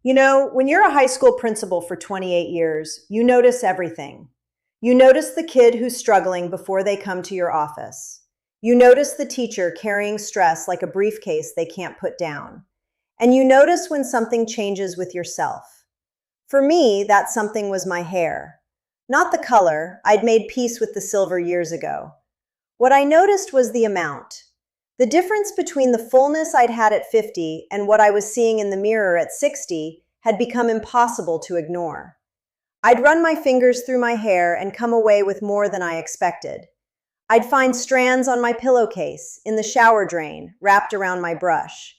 You know, when you're a high school principal for 28 years, you notice everything. You notice the kid who's struggling before they come to your office. You notice the teacher carrying stress like a briefcase they can't put down. And you notice when something changes with yourself. For me, that something was my hair. Not the color, I'd made peace with the silver years ago. What I noticed was the amount. The difference between the fullness I'd had at 50 and what I was seeing in the mirror at 60 had become impossible to ignore. I'd run my fingers through my hair and come away with more than I expected. I'd find strands on my pillowcase, in the shower drain, wrapped around my brush.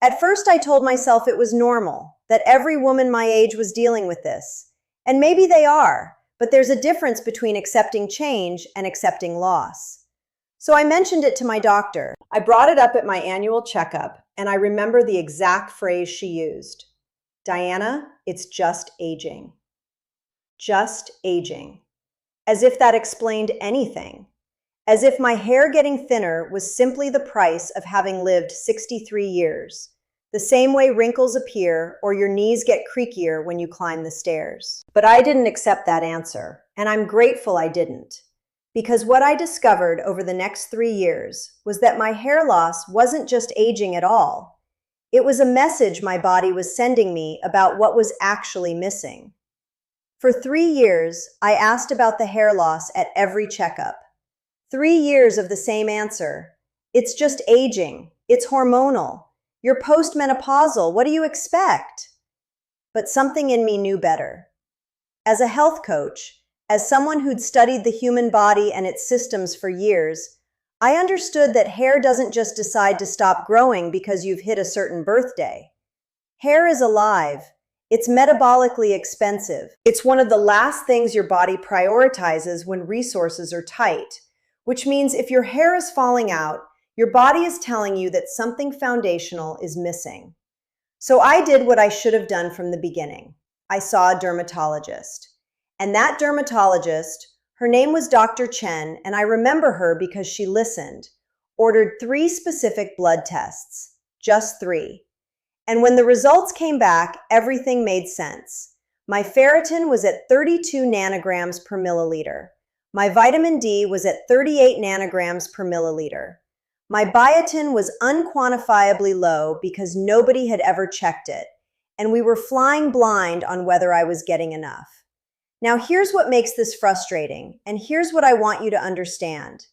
At first, I told myself it was normal, that every woman my age was dealing with this. And maybe they are, but there's a difference between accepting change and accepting loss. So I mentioned it to my doctor. I brought it up at my annual checkup, and I remember the exact phrase she used. Diana, it's just aging. Just aging. As if that explained anything. As if my hair getting thinner was simply the price of having lived 63 years. The same way wrinkles appear or your knees get creakier when you climb the stairs. But I didn't accept that answer, and I'm grateful I didn't. Because what I discovered over the next 3 years was that my hair loss wasn't just aging at all. It was a message my body was sending me about what was actually missing. For 3 years, I asked about the hair loss at every checkup. 3 years of the same answer. It's just aging. It's hormonal. You're postmenopausal. What do you expect? But something in me knew better. As a health coach, as someone who'd studied the human body and its systems for years, I understood that hair doesn't just decide to stop growing because you've hit a certain birthday. Hair is alive. It's metabolically expensive. It's one of the last things your body prioritizes when resources are tight, which means if your hair is falling out, your body is telling you that something foundational is missing. So I did what I should have done from the beginning. I saw a dermatologist. And that dermatologist, her name was Dr. Chen, and I remember her because she listened, ordered 3 specific blood tests, just 3. And when the results came back, everything made sense. My ferritin was at 32 nanograms per milliliter. My vitamin D was at 38 nanograms per milliliter. My biotin was unquantifiably low because nobody had ever checked it, and we were flying blind on whether I was getting enough. Now here's what makes this frustrating, and here's what I want you to understand.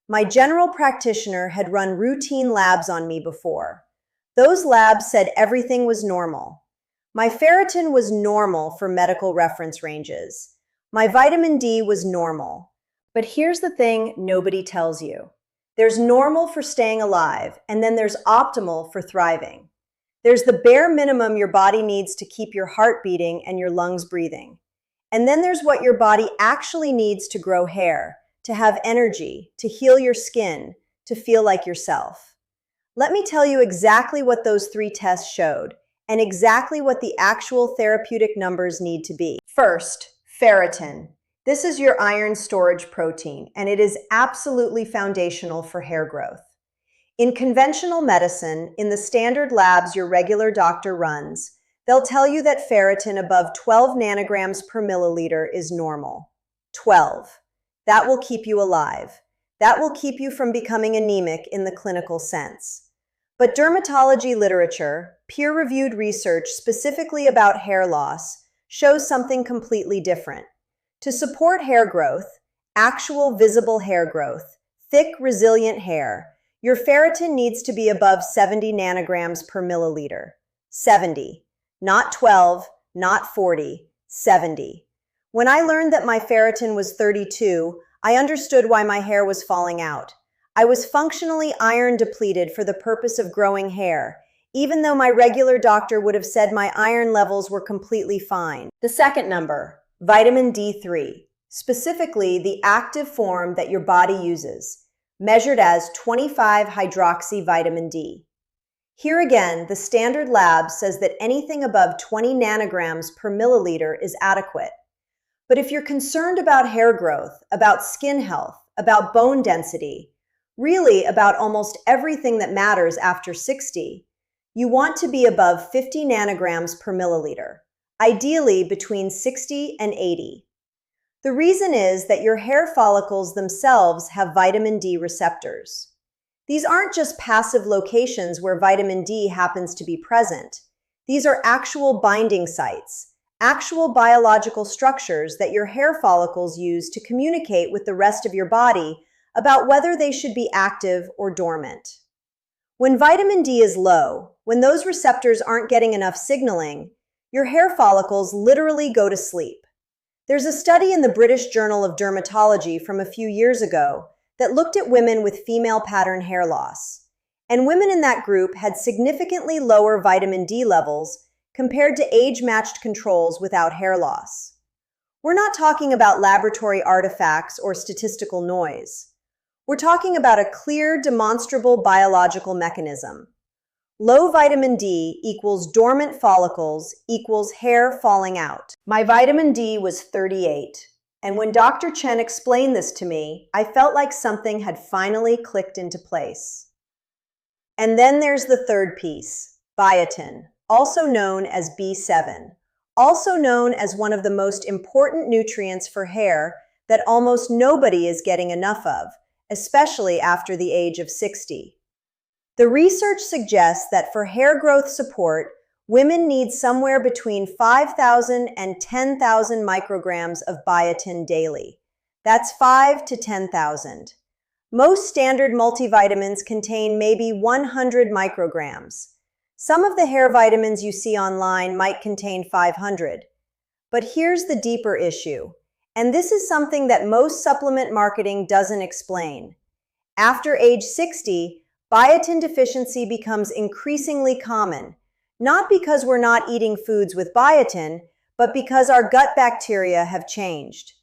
My general practitioner had run routine labs on me before. Those labs said everything was normal. My ferritin was normal for medical reference ranges. My vitamin D was normal. But here's the thing nobody tells you. There's normal for staying alive, and then there's optimal for thriving. There's the bare minimum your body needs to keep your heart beating and your lungs breathing. And then there's what your body actually needs to grow hair, to have energy, to heal your skin, to feel like yourself. Let me tell you exactly what those 3 tests showed, and exactly what the actual therapeutic numbers need to be. First, ferritin. This is your iron storage protein, and it is absolutely foundational for hair growth. In conventional medicine, in the standard labs your regular doctor runs, they'll tell you that ferritin above 12 nanograms per milliliter is normal. 12. That will keep you alive. That will keep you from becoming anemic in the clinical sense. But dermatology literature, peer-reviewed research specifically about hair loss, shows something completely different. To support hair growth, actual visible hair growth, thick, resilient hair, your ferritin needs to be above 70 nanograms per milliliter. 70. Not 12, not 40, 70. When I learned that my ferritin was 32, I understood why my hair was falling out. I was functionally iron depleted for the purpose of growing hair, even though my regular doctor would have said my iron levels were completely fine. The second number, vitamin D3, specifically the active form that your body uses, measured as 25-hydroxy vitamin D. Here again, the standard lab says that anything above 20 nanograms per milliliter is adequate. But if you're concerned about hair growth, about skin health, about bone density, really about almost everything that matters after 60, You want to be above 50 nanograms per milliliter, ideally between 60 and 80. The reason is that your hair follicles themselves have vitamin D receptors. These aren't just passive locations where vitamin D happens to be present. These are actual binding sites, actual biological structures that your hair follicles use to communicate with the rest of your body about whether they should be active or dormant. When vitamin D is low, when those receptors aren't getting enough signaling, your hair follicles literally go to sleep. There's a study in the British Journal of Dermatology from a few years ago that looked at women with female pattern hair loss. And women in that group had significantly lower vitamin D levels compared to age-matched controls without hair loss. We're not talking about laboratory artifacts or statistical noise. We're talking about a clear, demonstrable biological mechanism. Low vitamin D equals dormant follicles equals hair falling out. My vitamin D was 38, and when Dr. Chen explained this to me, I felt like something had finally clicked into place. And then there's the third piece, biotin, also known as B7, also known as one of the most important nutrients for hair that almost nobody is getting enough of, especially after the age of 60. The research suggests that for hair growth support, women need somewhere between 5,000 and 10,000 micrograms of biotin daily. That's 5 to 10,000. Most standard multivitamins contain maybe 100 micrograms. Some of the hair vitamins you see online might contain 500. But here's the deeper issue, and this is something that most supplement marketing doesn't explain. After age 60, biotin deficiency becomes increasingly common, not because we're not eating foods with biotin, but because our gut bacteria have changed.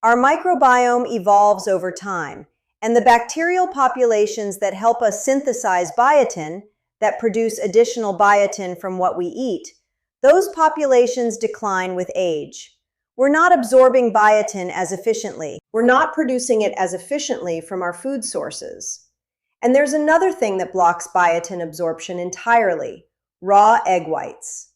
Our microbiome evolves over time, and the bacterial populations that help us synthesize biotin, that produce additional biotin from what we eat, those populations decline with age. We're not absorbing biotin as efficiently. We're not producing it as efficiently from our food sources. And there's another thing that blocks biotin absorption entirely: raw egg whites.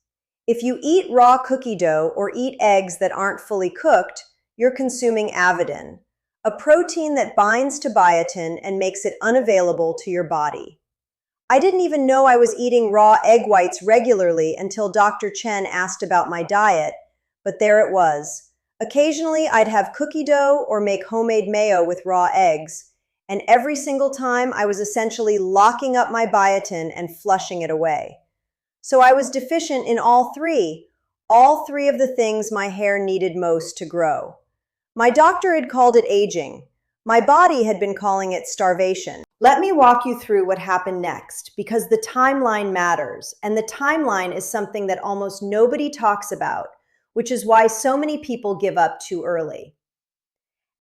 If you eat raw cookie dough or eat eggs that aren't fully cooked, you're consuming avidin, a protein that binds to biotin and makes it unavailable to your body. I didn't even know I was eating raw egg whites regularly until Dr. Chen asked about my diet, but there it was. Occasionally, I'd have cookie dough or make homemade mayo with raw eggs, and every single time I was essentially locking up my biotin and flushing it away. So I was deficient in all three of the things my hair needed most to grow. My doctor had called it aging. My body had been calling it starvation. Let me walk you through what happened next, because the timeline matters, and the timeline is something that almost nobody talks about, which is why so many people give up too early.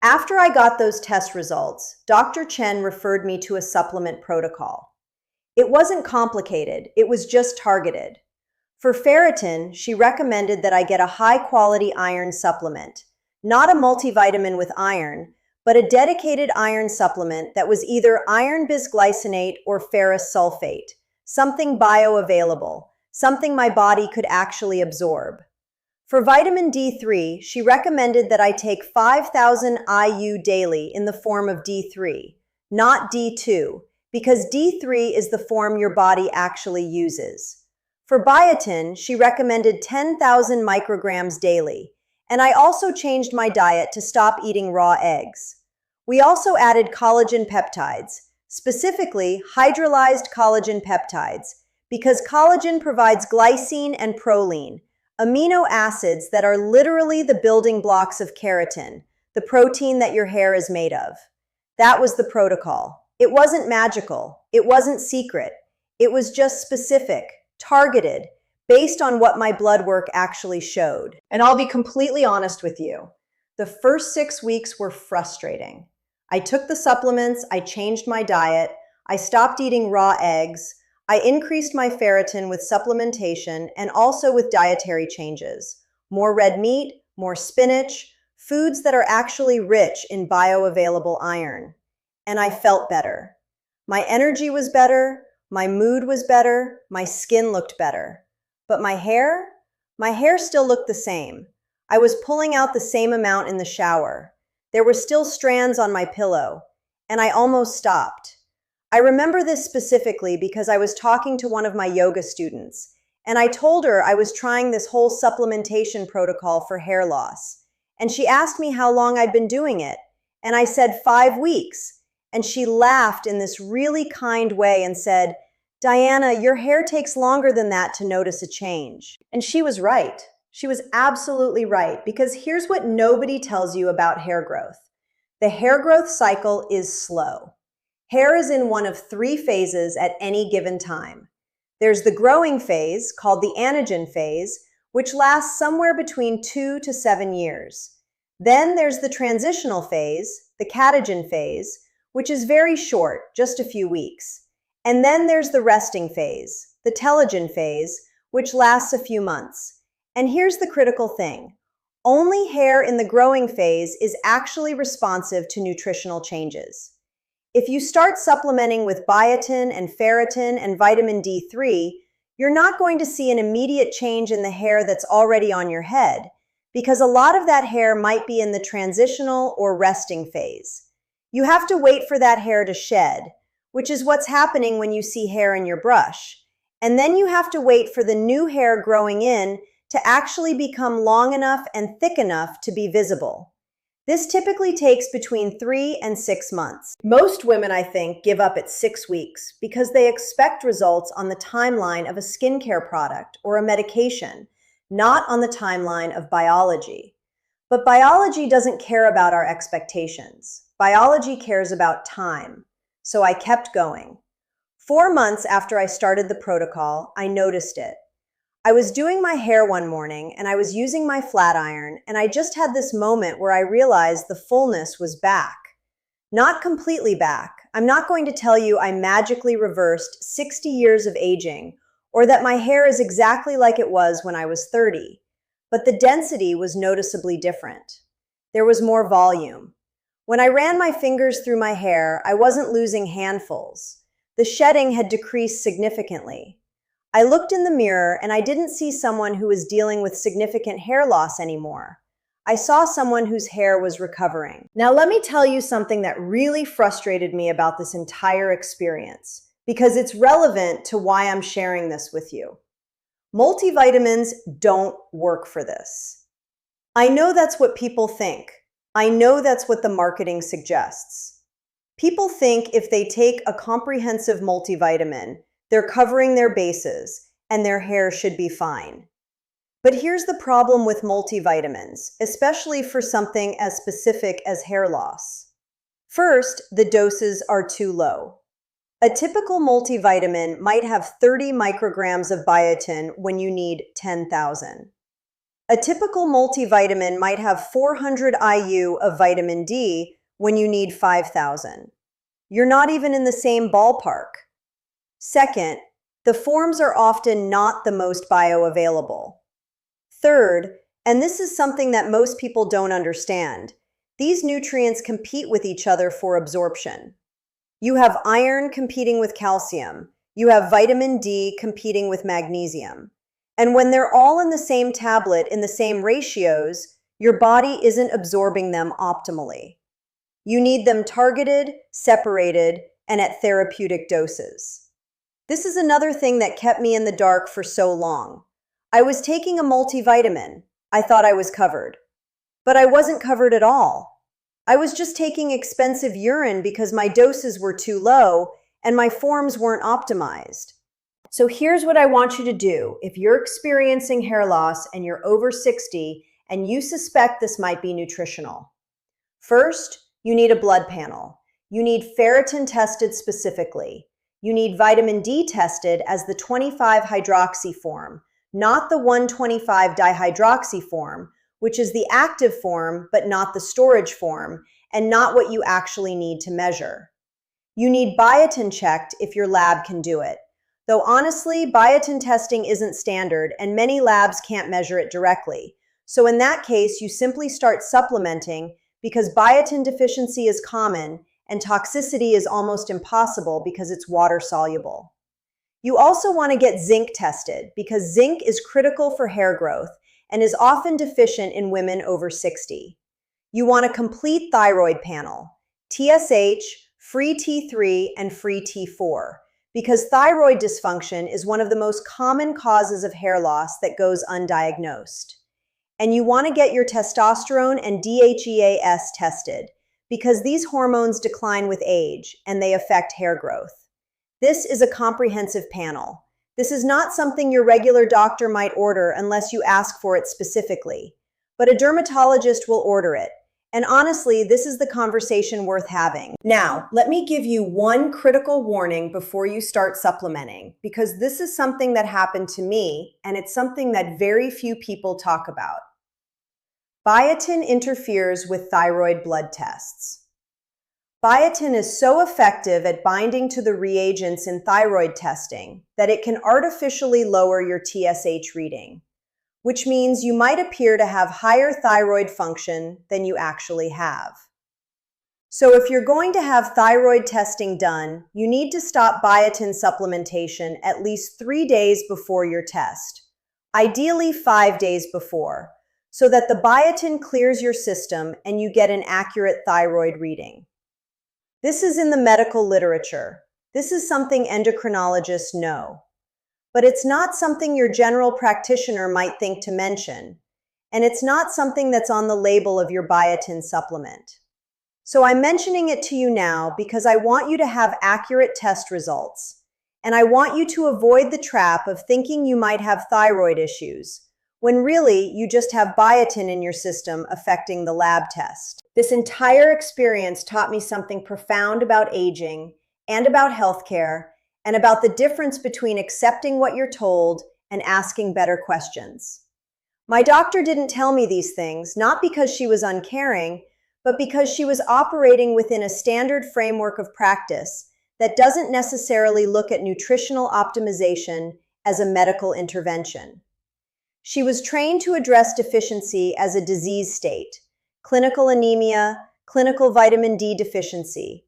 After I got those test results, Dr. Chen referred me to a supplement protocol. It wasn't complicated, it was just targeted. For ferritin, she recommended that I get a high-quality iron supplement, not a multivitamin with iron, but a dedicated iron supplement that was either iron bisglycinate or ferrous sulfate, something bioavailable, something my body could actually absorb. For vitamin D3, she recommended that I take 5,000 IU daily in the form of D3, not D2, because D3 is the form your body actually uses. For biotin, she recommended 10,000 micrograms daily, and I also changed my diet to stop eating raw eggs. We also added collagen peptides, specifically hydrolyzed collagen peptides, because collagen provides glycine and proline, amino acids that are literally the building blocks of keratin, the protein that your hair is made of. That was the protocol. It wasn't magical. It wasn't secret. It was just specific, targeted, based on what my blood work actually showed. And I'll be completely honest with you. The first 6 weeks were frustrating. I took the supplements, I changed my diet, I stopped eating raw eggs, I increased my ferritin with supplementation and also with dietary changes. More red meat, more spinach, foods that are actually rich in bioavailable iron. And I felt better. My energy was better, My mood was better, my skin looked better. But my hair? My hair still looked the same. I was pulling out the same amount in the shower. There were still strands on my pillow, and I almost stopped. I remember this specifically because I was talking to one of my yoga students, and I told her I was trying this whole supplementation protocol for hair loss. And she asked me how long I'd been doing it, and I said 5 weeks. And she laughed in this really kind way and said, "Diana, your hair takes longer than that to notice a change." And she was right. She was absolutely right, because here's what nobody tells you about hair growth. The hair growth cycle is slow. Hair is in one of 3 phases at any given time. There's the growing phase, called the anagen phase, which lasts somewhere between 2 to 7 years. Then there's the transitional phase, the catagen phase, which is very short, just a few weeks. And then there's the resting phase, the telogen phase, which lasts a few months. And here's the critical thing. Only hair in the growing phase is actually responsive to nutritional changes. If you start supplementing with biotin and ferritin and vitamin D3, you're not going to see an immediate change in the hair that's already on your head, because a lot of that hair might be in the transitional or resting phase. You have to wait for that hair to shed, which is what's happening when you see hair in your brush. And then you have to wait for the new hair growing in to actually become long enough and thick enough to be visible. This typically takes between 3 and 6 months. Most women, I think, give up at 6 weeks because they expect results on the timeline of a skincare product or a medication, not on the timeline of biology. But biology doesn't care about our expectations. Biology cares about time. So I kept going. 4 months after I started the protocol, I noticed it. I was doing my hair one morning and I was using my flat iron, and I just had this moment where I realized the fullness was back. Not completely back. I'm not going to tell you I magically reversed 60 years of aging or that my hair is exactly like it was when I was 30, but the density was noticeably different. There was more volume. When I ran my fingers through my hair, I wasn't losing handfuls. The shedding had decreased significantly. I looked in the mirror and I didn't see someone who was dealing with significant hair loss anymore. I saw someone whose hair was recovering. Now let me tell you something that really frustrated me about this entire experience, because it's relevant to why I'm sharing this with you. Multivitamins don't work for this. I know that's what people think. I know that's what the marketing suggests. People think if they take a comprehensive multivitamin, they're covering their bases and their hair should be fine. But here's the problem with multivitamins, especially for something as specific as hair loss. First, the doses are too low. A typical multivitamin might have 30 micrograms of biotin when you need 10,000. A typical multivitamin might have 400 IU of vitamin D when you need 5,000. You're not even in the same ballpark. Second, the forms are often not the most bioavailable. Third, and this is something that most people don't understand, these nutrients compete with each other for absorption. You have iron competing with calcium. You have vitamin D competing with magnesium. And when they're all in the same tablet in the same ratios, your body isn't absorbing them optimally. You need them targeted, separated, and at therapeutic doses. This is another thing that kept me in the dark for so long. I was taking a multivitamin. I thought I was covered. But I wasn't covered at all. I was just taking expensive urine because my doses were too low and my forms weren't optimized. So here's what I want you to do if you're experiencing hair loss and you're over 60 and you suspect this might be nutritional. First, you need a blood panel. You need ferritin tested specifically. You need vitamin D tested as the 25-hydroxy form, not the 125-dihydroxy form, which is the active form but not the storage form, and not what you actually need to measure. You need biotin checked if your lab can do it. Though honestly, biotin testing isn't standard and many labs can't measure it directly. So in that case, you simply start supplementing because biotin deficiency is common and toxicity is almost impossible because it's water soluble. You also want to get zinc tested because zinc is critical for hair growth and is often deficient in women over 60. You want a complete thyroid panel, TSH, free T3, and free T4, because thyroid dysfunction is one of the most common causes of hair loss that goes undiagnosed. And you want to get your testosterone and DHEAS tested because these hormones decline with age and they affect hair growth. This is a comprehensive panel. This is not something your regular doctor might order unless you ask for it specifically, but a dermatologist will order it. And honestly, this is the conversation worth having. Now, let me give you one critical warning before you start supplementing, because this is something that happened to me, and it's something that very few people talk about. Biotin interferes with thyroid blood tests. Biotin is so effective at binding to the reagents in thyroid testing that it can artificially lower your TSH reading, which means you might appear to have higher thyroid function than you actually have. So if you're going to have thyroid testing done, you need to stop biotin supplementation at least 3 days before your test, ideally 5 days before, so that the biotin clears your system and you get an accurate thyroid reading. This is in the medical literature. This is something endocrinologists know. But it's not something your general practitioner might think to mention, and it's not something that's on the label of your biotin supplement. So I'm mentioning it to you now because I want you to have accurate test results, and I want you to avoid the trap of thinking you might have thyroid issues, when really you just have biotin in your system affecting the lab test. This entire experience taught me something profound about aging and about healthcare, and about the difference between accepting what you're told and asking better questions. My doctor didn't tell me these things, not because she was uncaring, but because she was operating within a standard framework of practice that doesn't necessarily look at nutritional optimization as a medical intervention. She was trained to address deficiency as a disease state, clinical anemia, clinical vitamin D deficiency,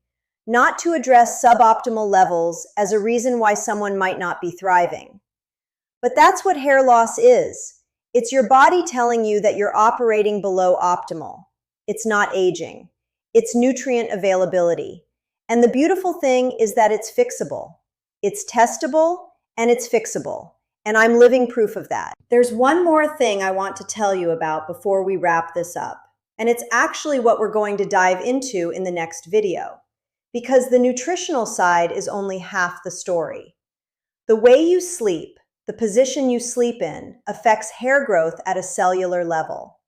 not to address suboptimal levels as a reason why someone might not be thriving. But that's what hair loss is. It's your body telling you that you're operating below optimal. It's not aging. It's nutrient availability. And the beautiful thing is that it's fixable. It's testable and it's fixable. And I'm living proof of that. There's one more thing I want to tell you about before we wrap this up. And it's actually what we're going to dive into in the next video. Because the nutritional side is only half the story. The way you sleep, the position you sleep in, affects hair growth at a cellular level.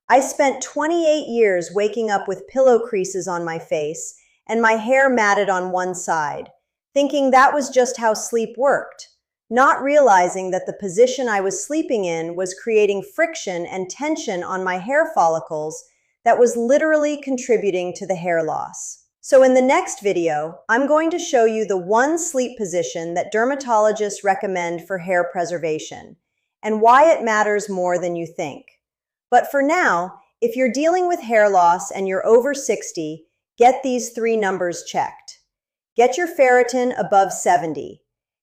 I spent 28 years waking up with pillow creases on my face and my hair matted on one side, thinking that was just how sleep worked, not realizing that the position I was sleeping in was creating friction and tension on my hair follicles that was literally contributing to the hair loss. So in the next video, I'm going to show you the one sleep position that dermatologists recommend for hair preservation and why it matters more than you think. But for now, if you're dealing with hair loss and you're over 60, get these 3 numbers checked. Get your ferritin above 70.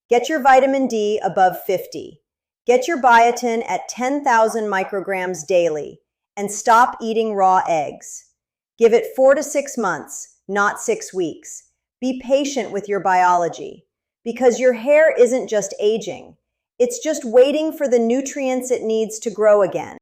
Get your vitamin D above 50. Get your biotin at 10,000 micrograms daily, and stop eating raw eggs. Give it 4 to 6 months. Not 6 weeks. Be patient with your biology, because your hair isn't just aging. It's just waiting for the nutrients it needs to grow again.